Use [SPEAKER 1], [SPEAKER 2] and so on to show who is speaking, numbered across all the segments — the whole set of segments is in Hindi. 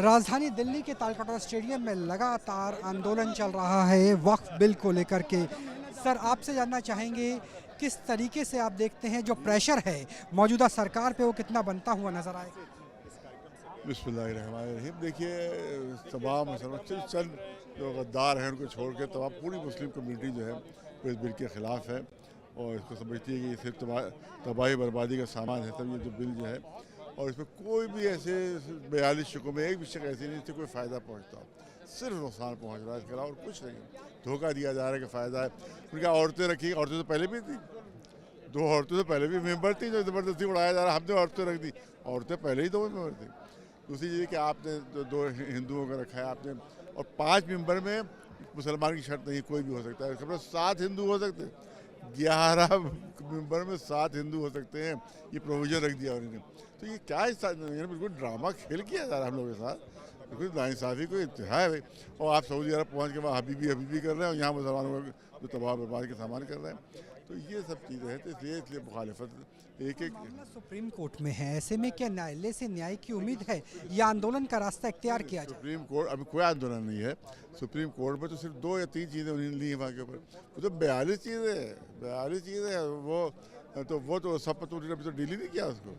[SPEAKER 1] राजधानी दिल्ली के तालकटोरा स्टेडियम में लगातार आंदोलन चल रहा है वक्फ बिल को लेकर के। सर, आपसे जानना चाहेंगे किस तरीके से आप देखते हैं जो प्रेशर है मौजूदा सरकार पे वो कितना बनता हुआ नजर आए?
[SPEAKER 2] बिस्मिल्लाहिर्रहमानिर्रहीम। देखिए, तमाम मुसलमान चंद जो गद्दार हैं उनको छोड़ के तमाम पूरी मुस्लिम कम्युनिटी जो है वो इस बिल के ख़िलाफ़ है और इसको समझती है कि ये सिर्फ तबाही बर्बादी का सामान है। सब ये जो बिल जो है और इसमें कोई भी ऐसे 42 शिकों में एक भी शिक ऐसी नहीं जिससे कोई फ़ायदा पहुँचता, सिर्फ नुकसान पहुँच रहा है। इसके अलावा और कुछ नहीं। धोखा दिया जा रहा है कि फ़ायदा है। उनका औरतें रखी, औरतें तो पहले भी थी, 2 औरतें तो पहले भी मेंबर थी जो ज़बरदस्ती उड़ाया जा रहा है। हमने औरतें रख दी, औरतें पहले ही 2 मेंबर थी। दूसरी चीज़ कि आपने 2 हिंदुओं का रखा है आपने, और 5 मेंबर में मुसलमान की शर्त नहीं, कोई भी हो सकता है। इसके 7 हिंदू हो सकते हैं, 11 मेंबर में 7 हिंदू हो सकते हैं, ये प्रोविज़न रख दिया उन्होंने। तो ये क्या बिल्कुल ड्रामा खेल किया जा रहा है हम लोगों के साथ। बिल्कुल नाइंसाफ़ी को इंतहा है भाई। और आप सऊदी अरब पहुँच के वहाँ हबीबी कर रहे हैं और यहाँ मुसलमानों को जो तबाह बर्बाद के सामान कर रहे हैं। तो ये सब चीज़ें हैं, तो इसलिए मुखालिफत एक
[SPEAKER 1] सुप्रीम कोर्ट में है। ऐसे में क्या न्यायालय से न्याय की उम्मीद है या आंदोलन का रास्ता इख्तियार किया जाए?
[SPEAKER 2] सुप्रीम कोर्ट अभी कोई आंदोलन नहीं है। सुप्रीम कोर्ट में तो सिर्फ 2 या 3 चीज़ें उन्होंने ली हैं वहाँ के ऊपर। वो तो 42 चीज़ें हैं, 42 चीज़ें हैं। वो तो सब तो उन्होंने अभी तो डील ही नहीं किया उसको।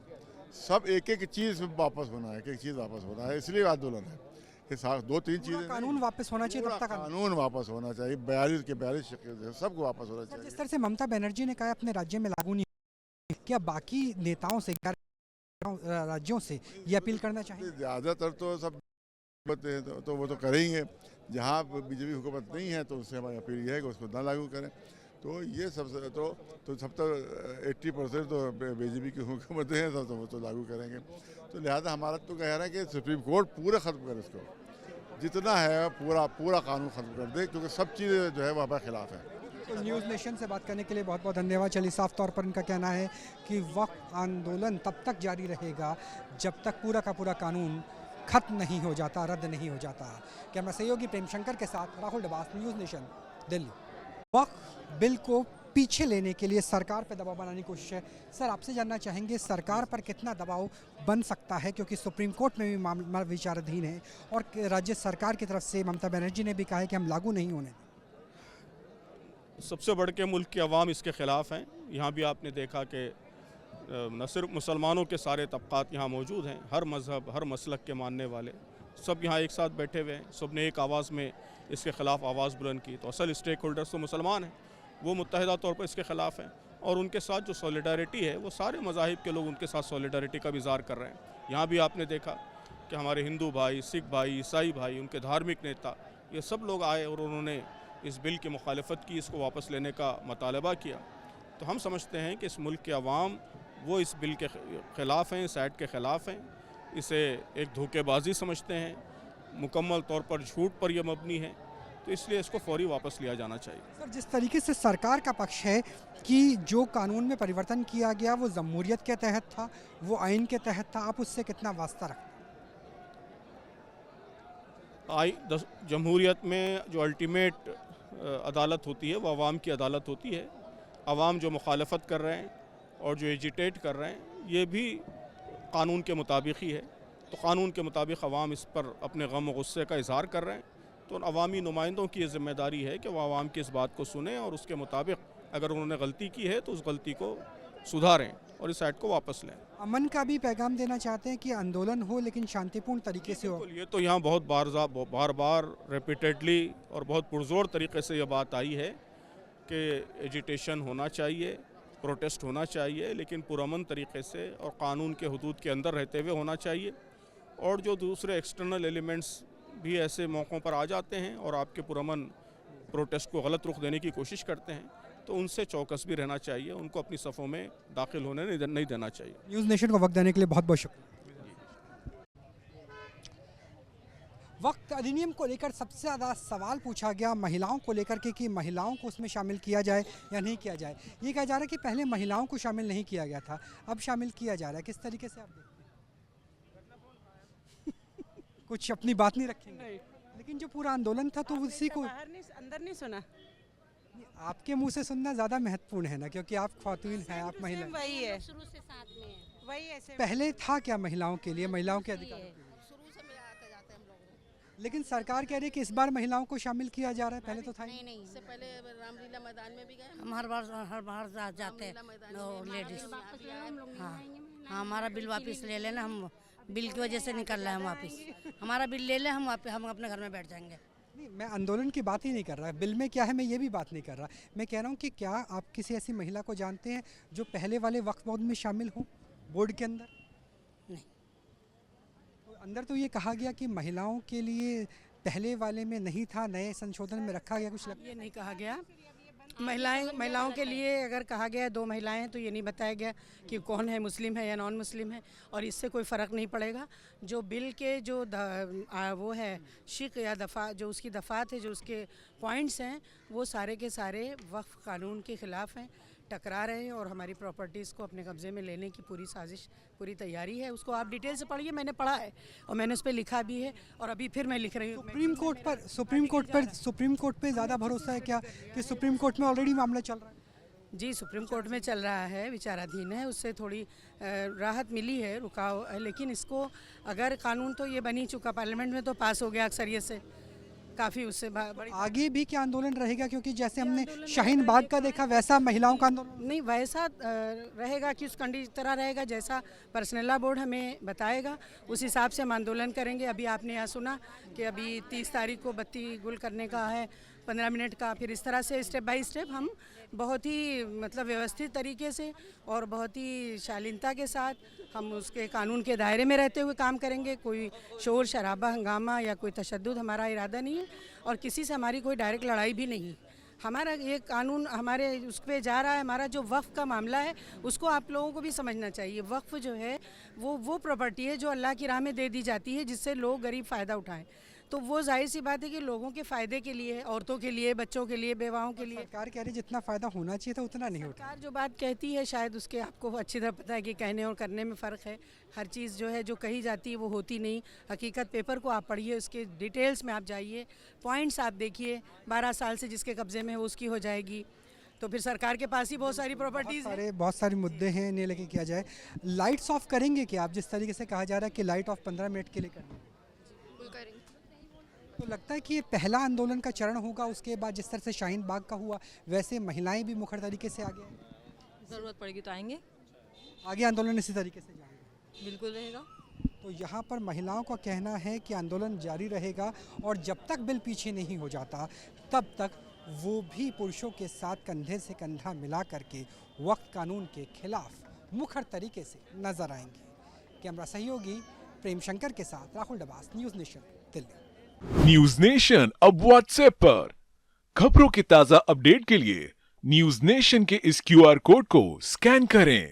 [SPEAKER 2] सब एक चीज़ वापस होना है, एक चीज़ वापस होना है, इसलिए आंदोलन है। 2-3 चीज़ें
[SPEAKER 1] कानून वापस होना चाहिए, तब तक
[SPEAKER 2] कानून वापस होना चाहिए। 42 के 42 शिक्के सबको वापस होना चाहिए।
[SPEAKER 1] जिस तरह से ममता बनर्जी ने कहा अपने राज्य में लागू नहीं, क्या बाकी नेताओं से राज्यों से ये अपील करना चाहिए?
[SPEAKER 2] ज़्यादातर तो सब तो वो तो करेंगे। जहाँ बीजेपी हुकूमत नहीं है तो उससे हमारी अपील ये है कि उसको ना लागू करें। तो ये सबसे तो सब तो 80% तो बीजेपी की हुकूमतें हैं, सब तो वो तो लागू करेंगे। तो लिहाजा हमारा तो कह रहा है कि सुप्रीम कोर्ट पूरा ख़त्म करे इसको, जितना है पूरा कानून ख़त्म कर दे, क्योंकि सब चीज़ें जो है वह हमारे खिलाफ है।
[SPEAKER 1] तो न्यूज़ नेशन से बात करने के लिए बहुत बहुत धन्यवाद। चलिए, साफ तौर पर इनका कहना है कि वक्फ आंदोलन तब तक जारी रहेगा जब तक पूरा का पूरा कानून खत्म नहीं हो जाता, रद्द नहीं हो जाता। कैमरा सहयोगी प्रेम शंकर के साथ राहुल डबास, न्यूज़ नेशन, दिल्ली। वक्फ बिल को पीछे लेने के लिए सरकार पर दबाव बनाने की कोशिश है। सर, आपसे जानना चाहेंगे सरकार पर कितना दबाव बन सकता है, क्योंकि सुप्रीम कोर्ट में भी मामला विचाराधीन है और राज्य सरकार की तरफ से ममता बनर्जी ने भी कहा है कि हम लागू नहीं होने।
[SPEAKER 3] सबसे बढ़ के मुल्क की आवाम इसके ख़िलाफ़ हैं। यहाँ भी आपने देखा कि न सिर्फ मुसलमानों के सारे तबक़ात यहाँ मौजूद हैं, हर मज़हब हर मसलक के मानने वाले सब यहाँ एक साथ बैठे हुए हैं। सब ने एक आवाज़ में इसके ख़िलाफ़ आवाज़ बुलंद की। तो असल स्टेक होल्डर्स तो मुसलमान हैं, वो मुत्तहिदा तौर पर इसके ख़िलाफ़ हैं और उनके साथ जो सॉलिडारिटी है वो सारे मज़ाहिब के लोग उनके साथ सॉलिडारिटी का इज़हार कर रहे हैं। यहाँ भी आपने देखा कि हमारे हिंदू भाई, सिख भाई, ईसाई भाई, उनके धार्मिक नेता, ये सब लोग आए और उन्होंने इस बिल की मुखालफत की, इसको वापस लेने का मुतालबा किया। तो हम समझते हैं कि इस मुल्क के अवाम वो इस बिल के ख़िलाफ़ हैं, इस एक्ट के ख़िलाफ़ हैं। इसे एक धोखेबाजी समझते हैं, मुकम्मल तौर पर झूठ पर यह मबनी है। तो इसलिए इसको फौरी वापस लिया जाना चाहिए।
[SPEAKER 1] सर, जिस तरीके से सरकार का पक्ष है कि जो कानून में परिवर्तन किया गया वो जमहूरियत के तहत था, वो आइन के तहत था, आप उससे कितना वास्ता रखते हैं?
[SPEAKER 3] जमहूरियत में जो अल्टीमेट अदालत होती है वो अवाम की अदालत होती है। अवाम जो मुखालफत कर रहे हैं और जो एजिटेट कर रहे हैं ये भी कानून के मुताबिक ही है। तो कानून के मुताबिक अवाम इस पर अपने गम और गुस्से का इजहार कर रहे हैं। तो उन अवामी नुमाइंदों की ये ज़िम्मेदारी है कि वह अवाम की इस बात को सुने और उसके मुताबिक अगर उन्होंने गलती की है तो उस गलती को सुधारें और इस एक्ट को वापस लें।
[SPEAKER 1] अमन का भी पैगाम देना चाहते हैं कि आंदोलन हो लेकिन शांतिपूर्ण तरीके से हो।
[SPEAKER 3] ये तो यहाँ बहुत बार बार रिपीटेडली और बहुत पुरजोर तरीके से ये बात आई है कि एजिटेशन होना चाहिए, प्रोटेस्ट होना चाहिए, लेकिन पुरअमन तरीके से और कानून के हदूद के अंदर रहते हुए होना चाहिए। और जो दूसरे एक्सटर्नल एलिमेंट्स भी ऐसे मौक़ों पर आ जाते हैं और आपके पुरअमन प्रोटेस्ट को गलत रुख देने की कोशिश करते हैं, तो उनसे चौकस भी रहना चाहिए, उनको अपनी सफ़ों में दाखिल होने नहीं देना चाहिए।
[SPEAKER 1] न्यूज़ नेशन को वक्त देने के लिए बहुत बहुत शुक्रिया। वक्त अधिनियम को लेकर सबसे ज़्यादा सवाल पूछा गया महिलाओं को लेकर के कि महिलाओं को उसमें शामिल किया जाए या नहीं किया जाए। ये कहा जा रहा है कि पहले महिलाओं को शामिल नहीं किया गया था, अब शामिल किया जा रहा है। किस तरीके से आप देखते हैं? कुछ अपनी बात नहीं रखेंगे? लेकिन जो पूरा आंदोलन था तो उसी को
[SPEAKER 4] अंदर नहीं सुना।
[SPEAKER 1] आपके मुंह से सुनना ज़्यादा महत्वपूर्ण है ना, क्योंकि आप ख्वातीन हैं, आप महिला।
[SPEAKER 4] वही है,
[SPEAKER 5] शुरू से साथ में है।
[SPEAKER 4] वही ऐसे
[SPEAKER 1] पहले था क्या महिलाओं के लिए, महिलाओं के अधिकार?
[SPEAKER 5] शुरू से में आते जाते हैं
[SPEAKER 1] लेकिन सरकार कह रही है कि इस बार महिलाओं को शामिल किया जा रहा है, पहले तो था ही।
[SPEAKER 4] नहीं, इससे पहले रामलीला मैदान में भी गए
[SPEAKER 5] हम हर बार जाते हैं लेडीज। हाँ हाँ, हमारा बिल वापस ले लेना, हम बिल की वजह से निकल रहे हैं वापस। हमारा बिल ले लें, हम अपने घर में बैठ जाएंगे।
[SPEAKER 1] नहीं, मैं आंदोलन की बात ही नहीं कर रहा, बिल में क्या है मैं ये भी बात नहीं कर रहा। मैं कह रहा हूँ कि क्या आप किसी ऐसी महिला को जानते हैं जो पहले वाले वक्फ बोर्ड में शामिल हो, बोर्ड के अंदर?
[SPEAKER 5] नहीं।
[SPEAKER 1] तो अंदर तो ये कहा गया कि महिलाओं के लिए पहले वाले में नहीं था, नए संशोधन में रखा गया, कुछ लगता
[SPEAKER 6] ये नहीं कहा गया। महिलाओं के लिए अगर कहा गया है 2 महिलाएं हैं तो ये नहीं बताया गया कि कौन है, मुस्लिम है या नॉन मुस्लिम है, और इससे कोई फ़र्क नहीं पड़ेगा। जो बिल के जो वो है शिक या दफ़ा, जो उसकी दफ़ात है, जो उसके पॉइंट्स हैं, वो सारे के सारे वक्फ कानून के ख़िलाफ़ हैं, टकरा रहे हैं और हमारी प्रॉपर्टीज़ को अपने कब्ज़े में लेने की पूरी साजिश, पूरी तैयारी है। उसको आप डिटेल से पढ़िए, मैंने पढ़ा है और मैंने उस पर लिखा भी है और अभी फिर मैं लिख रही हूँ।
[SPEAKER 1] सुप्रीम कोर्ट पे ज़्यादा भरोसा है क्या कि सुप्रीम कोर्ट में ऑलरेडी मामला चल रहा है?
[SPEAKER 6] जी, सुप्रीम कोर्ट में चल रहा है, विचाराधीन है, उससे थोड़ी राहत मिली है, रुकाव है, लेकिन इसको अगर कानून तो ये बन ही चुका, पार्लियामेंट में तो पास हो गया अक्सरियत से, काफ़ी उससे बड़ी।
[SPEAKER 1] आगे भी क्या आंदोलन रहेगा? क्योंकि जैसे हमने शाहीन बाग का देखा वैसा महिलाओं का आंदोलन
[SPEAKER 6] नहीं, वैसा रहेगा कि उस तरह रहेगा जैसा पर्सनल बोर्ड हमें बताएगा, उस हिसाब से हम आंदोलन करेंगे। अभी आपने यहाँ सुना कि अभी 30 तारीख को बत्ती गुल करने का है, 15 मिनट का, फिर इस तरह से स्टेप बाय स्टेप हम बहुत ही मतलब व्यवस्थित तरीके से और बहुत ही शालीनता के साथ हम उसके कानून के दायरे में रहते हुए काम करेंगे। कोई शोर शराबा, हंगामा या कोई तशद्दुद हमारा इरादा नहीं है और किसी से हमारी कोई डायरेक्ट लड़ाई भी नहीं। हमारा ये कानून हमारे उस पर जा रहा है। हमारा जो वक्फ का मामला है उसको आप लोगों को भी समझना चाहिए। वक्फ जो है वो प्रॉपर्टी है जो अल्लाह की राह में दे दी जाती है, जिससे लोग गरीब फ़ायदा उठाएं। तो वो जाहिर सी बात है कि लोगों के फ़ायदे के लिए है, औरतों के लिए, बच्चों के लिए, बेवाओं के लिए।
[SPEAKER 1] सरकार कह रही जितना फ़ायदा होना चाहिए था उतना नहीं होता।
[SPEAKER 6] सरकार जो बात कहती है शायद उसके आपको अच्छी तरह पता है कि कहने और करने में फ़र्क है। हर चीज़ जो है जो कही जाती है वो होती नहीं। हकीकत पेपर को आप पढ़िए, उसके डिटेल्स में आप जाइए, पॉइंट्स आप देखिए। 12 साल से जिसके कब्ज़े में हो उसकी हो जाएगी। तो फिर सरकार के पास ही बहुत सारी प्रॉपर्टीज़ हैं।
[SPEAKER 1] बहुत सारे मुद्दे हैं, इन्हें लेके किया जाए। लाइट्स ऑफ करेंगे कि आप जिस तरीके से कहा जा रहा है कि लाइट ऑफ 15 मिनट के लिए करेंगे, तो लगता है कि ये पहला आंदोलन का चरण होगा। उसके बाद जिस तरह से शाहीन बाग का हुआ वैसे महिलाएं भी मुखर तरीके से आगे
[SPEAKER 7] ज़रूरत पड़ेगी तो आएंगे,
[SPEAKER 1] आगे आंदोलन इसी तरीके से जाएगा,
[SPEAKER 7] बिल्कुल रहेगा।
[SPEAKER 1] तो यहाँ पर महिलाओं का कहना है कि आंदोलन जारी रहेगा और जब तक बिल पीछे नहीं हो जाता तब तक वो भी पुरुषों के साथ कंधे से कंधा मिला करके वक्फ कानून के खिलाफ मुखर तरीके से नजर आएंगे। कैमरा सहयोगी प्रेम शंकर के साथ Rahul Dabas, news nation, Delhi.
[SPEAKER 8] News nation अब व्हाट्सएप पर खबरों के ताजा अपडेट के लिए न्यूज नेशन के इस QR कोड को स्कैन करें।